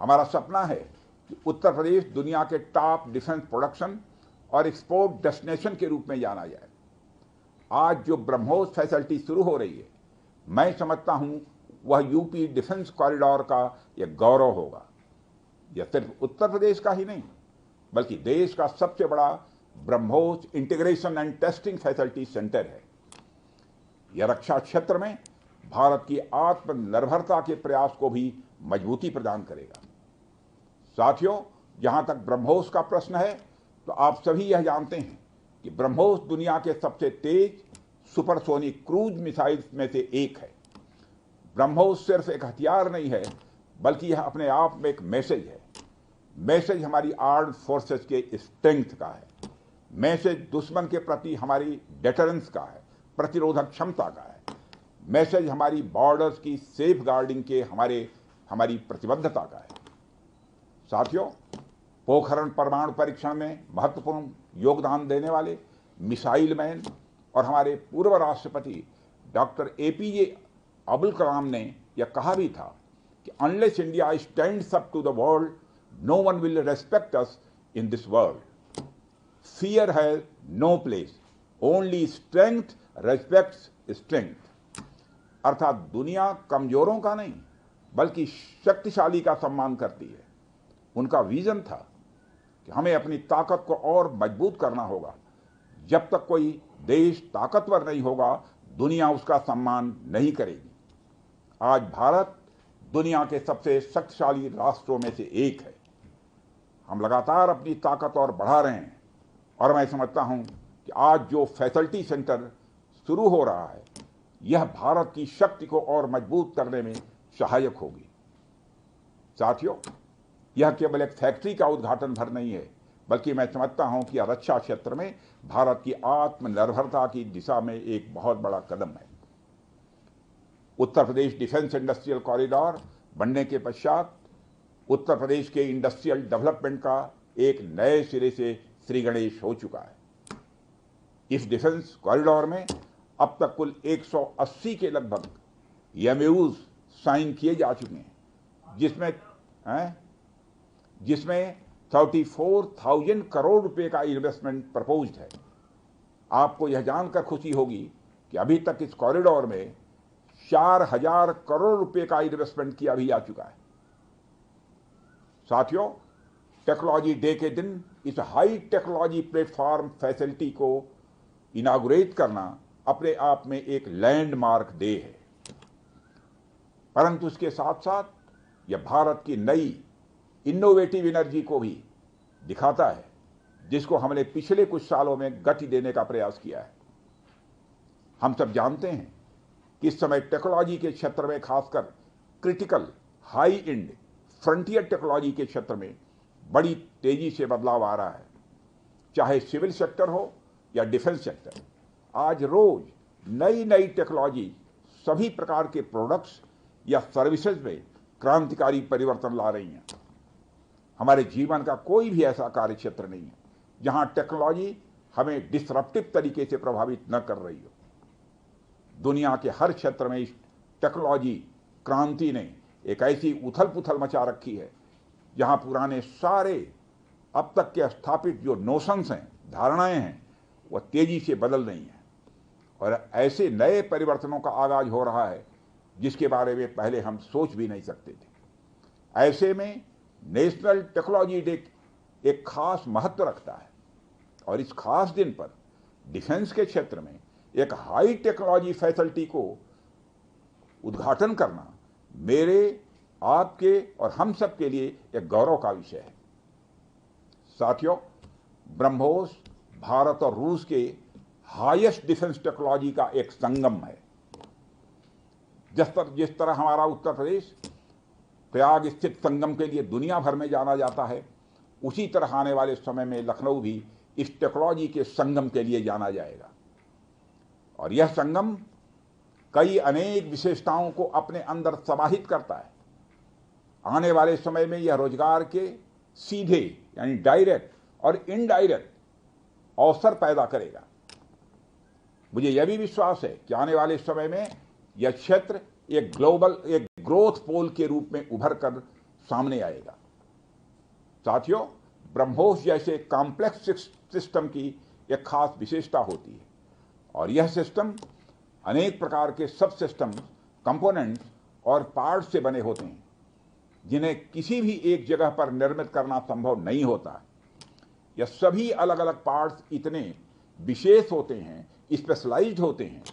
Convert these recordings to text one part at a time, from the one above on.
हमारा सपना है कि उत्तर प्रदेश दुनिया के टॉप डिफेंस प्रोडक्शन और एक्सपोर्ट डेस्टिनेशन के रूप में जाना जाए। आज जो ब्रह्मोस फैसिलिटी शुरू हो रही है, मैं समझता हूं वह यूपी डिफेंस कॉरिडोर का एक गौरव होगा। यह सिर्फ उत्तर प्रदेश का ही नहीं, बल्कि देश का सबसे बड़ा BrahMos integration and testing facility centre है। यह रक्षा क्षेत्र में भारत की आत्मनिर्भरता के प्रयास को भी मजबूती प्रदान करेगा। साथियों, जहां तक ब्रह्मोस का प्रश्न है, तो आप सभी यह जानते हैं कि ब्रह्मोस दुनिया के सबसे तेज सुपरसोनिक क्रूज मिसाइल्स में से एक है। ब्रह्मोस सिर्फ एक हथियार नहीं है, बल्कि यह अपने आप में एक मैसेज है। मैसेज हमारी आर्म्ड फोर्सेस के स्ट्रेंथ का है। मैसेज दुश्मन के प्रति हमारी डेटरेंस का है, प्रतिरोधक क्षमता का है। मैसेज हमारी बॉर्डर्स की सेफ गार्डिंग के हमारी प्रतिबद्धता का है। साथियों, पोखरण परमाणु परीक्षण में महत्वपूर्ण योगदान देने वाले मिसाइल मैन और हमारे पूर्व राष्ट्रपति डॉक्टर APJ अब्दुल कलाम ने यह कहा भी था कि unless India stands up to the world, no one will respect us in this world. Fear has no place, only strength respects strength. अर्थात दुनिया कमजोरों का नहीं, बल्कि शक्तिशाली का सम्मान करती है। उनका विजन था कि हमें अपनी ताकत को और मजबूत करना होगा। जब तक कोई देश ताकतवर नहीं होगा, दुनिया उसका सम्मान नहीं करेगी। आज भारत दुनिया के सबसे शक्तिशाली राष्ट्रों में से एक है। हम लगातार अपनी ताकत और बढ़ा रहे हैं, और मैं समझता हूं कि आज जो फैसिलिटी सेंटर शुरू हो रहा है, यह भारत की शक्ति को और मजबूत करने में सहायक होगी। साथियों, यह केवल एक फैक्ट्री का उद्घाटन भर नहीं है, बल्कि मैं समझता हूं कि यह रक्षा क्षेत्र में भारत की आत्मनिर्भरता की दिशा में एक बहुत बड़ा कदम है। Uttar Pradesh defence industrial corridor बनने के पश्चात उत्तर प्रदेश के इंडस्ट्रियल डेवलपमेंट का एक नए सिरे से श्री गणेश हो चुका है। इस डिफेंस कॉरिडोर में अब तक कुल 180 के लगभग MOUs साइन किए जा चुके हैं, जिसमें 34,000 करोड़ रुपए का इन्वेस्टमेंट प्रपोज्ड है। आपको यह जानकर खुशी होगी कि अभी तक इस कॉरिडोर में 4,000 करोड़ रुपए का इन्वेस्टमेंट किया भी जा चुका है। साथियों, टेक्नोलॉजी डे के दिन इस हाई टेक्नोलॉजी प्लेटफॉर्म फैसिलिटी को इनागुरेट करना अपने आप में एक लैंडमार्क डे है। परंतु इसके साथ साथ यह भारत की नई इनोवेटिव एनर्जी को भी दिखाता है, जिसको हमने पिछले कुछ सालों में गति देने का प्रयास किया है। हम सब जानते हैं कि इस समय टेक्नोलॉजी के क्षेत्र में, खासकर critical high and frontier technology के क्षेत्र में बड़ी तेजी से बदलाव आ रहा है। चाहे सिविल सेक्टर हो या डिफेंस सेक्टर, आज रोज नई नई टेक्नोलॉजी सभी प्रकार के प्रोडक्ट्स या सर्विसेज में क्रांतिकारी परिवर्तन ला रही हैं। हमारे जीवन का कोई भी ऐसा कार्य क्षेत्र नहीं है जहां टेक्नोलॉजी हमें डिसरप्टिव तरीके से प्रभावित न कर रही हो। दुनिया के हर क्षेत्र में इस टेक्नोलॉजी क्रांति ने एक ऐसी उथल पुथल मचा रखी है, जहां पुराने सारे अब तक के स्थापित जो नोशंस हैं, धारणाएं हैं, वह तेजी से बदल रही हैं और ऐसे नए परिवर्तनों का आगाज हो रहा है जिसके बारे में पहले हम सोच भी नहीं सकते थे। ऐसे में नेशनल टेक्नोलॉजी डे एक खास महत्व रखता है और इस खास दिन पर डिफेंस के क्षेत्र में एक हाई टेक्नोलॉजी फैसिलिटी को उद्घाटन करना मेरे, आपके और हम सब के लिए एक गौरव का विषय है। साथियों, ब्रह्मोस भारत और रूस के हाईएस्ट डिफेंस टेक्नोलॉजी का एक संगम है। जिस तरह हमारा उत्तर प्रदेश प्रयाग स्थित संगम के लिए दुनिया भर में जाना जाता है, उसी तरह आने वाले समय में लखनऊ भी इस टेक्नोलॉजी के संगम के लिए जाना जाएगा और यह संगम कई अनेक विशेषताओं को अपने अंदर समाहित करता है। आने वाले समय में यह रोजगार के सीधे यानी डायरेक्ट और इनडायरेक्ट अवसर पैदा करेगा। मुझे यह भी विश्वास है कि आने वाले समय में यह क्षेत्र एक ग्रोथ पोल के रूप में उभर कर सामने आएगा। साथियों, ब्रह्मोस जैसे कॉम्प्लेक्स सिस्टम की एक खास विशेषता होती है और यह सिस्टम अनेक प्रकार के सब सिस्टम, कंपोनेंट्स और पार्ट्स से बने होते हैं जिन्हें किसी भी एक जगह पर निर्मित करना संभव नहीं होता। यह सभी अलग अलग पार्ट्स इतने विशेष होते हैं, स्पेशलाइज्ड होते हैं,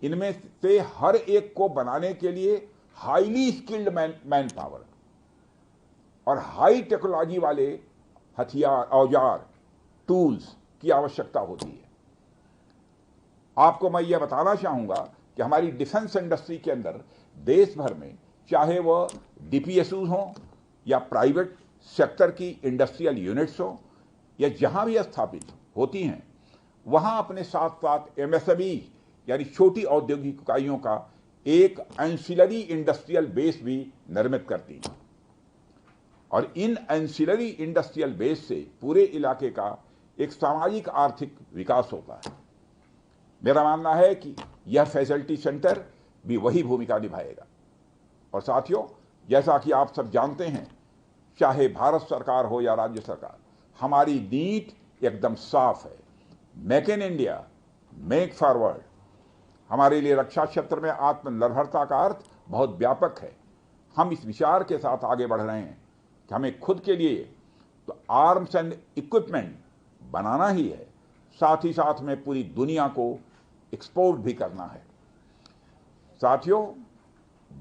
इनमें से हर एक को बनाने के लिए हाईली स्किल्ड मैन पावर और हाई टेक्नोलॉजी वाले हथियार, औजार, टूल्स की आवश्यकता होती है। आपको मैं यह बताना चाहूंगा कि हमारी डिफेंस इंडस्ट्री के अंदर देश भर में, चाहे वह डीपीएसयू हो या प्राइवेट सेक्टर की इंडस्ट्रियल यूनिट्स हो या जहां भी स्थापित होती हैं, वहां अपने साथ साथ एमएसएमई यानी छोटी औद्योगिक इकाइयों का एक एंसिलरी इंडस्ट्रियल बेस भी निर्मित करती हैं और इन एंसिलरी इंडस्ट्रियल बेस से पूरे इलाके का एक सामाजिक आर्थिक विकास होता है। मेरा मानना है कि यह फैसिलिटी सेंटर भी वही भूमिका निभाएगा। और साथियों, जैसा कि आप सब जानते हैं, चाहे भारत सरकार हो या राज्य सरकार, हमारी नीति एकदम साफ है। Make in India, make forward. हमारे लिए रक्षा क्षेत्र में आत्मनिर्भरता का अर्थ बहुत व्यापक है। हम इस विचार के साथ आगे बढ़ रहे हैं कि हमें खुद के लिए तो आर्म्स एंड इक्विपमेंट बनाना ही है, साथ ही साथ में पूरी दुनिया को एक्सपोर्ट भी करना है। साथियों,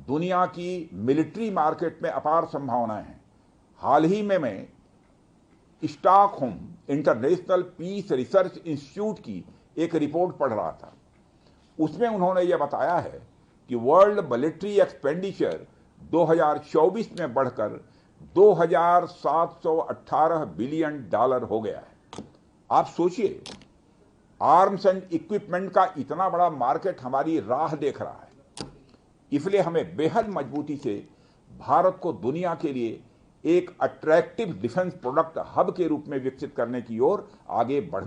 दुनिया की मिलिट्री मार्केट में अपार संभावनाएं हैं। हाल ही में मैं Stockholm International Peace Research Institute की एक रिपोर्ट पढ़ रहा था। उसमें उन्होंने यह बताया है कि वर्ल्ड मिलिट्री एक्सपेंडिचर 2024 में बढ़कर $2,718 बिलियन हो गया है। आप सोचिए, आर्म्स एंड इक्विपमेंट का इतना बड़ा मार्केट हमारी राह देख रहा है। इसलिए हमें बेहद मजबूती से भारत को दुनिया के लिए एक अट्रैक्टिव डिफेंस प्रोडक्ट हब के रूप में विकसित करने की ओर आगे बढ़ना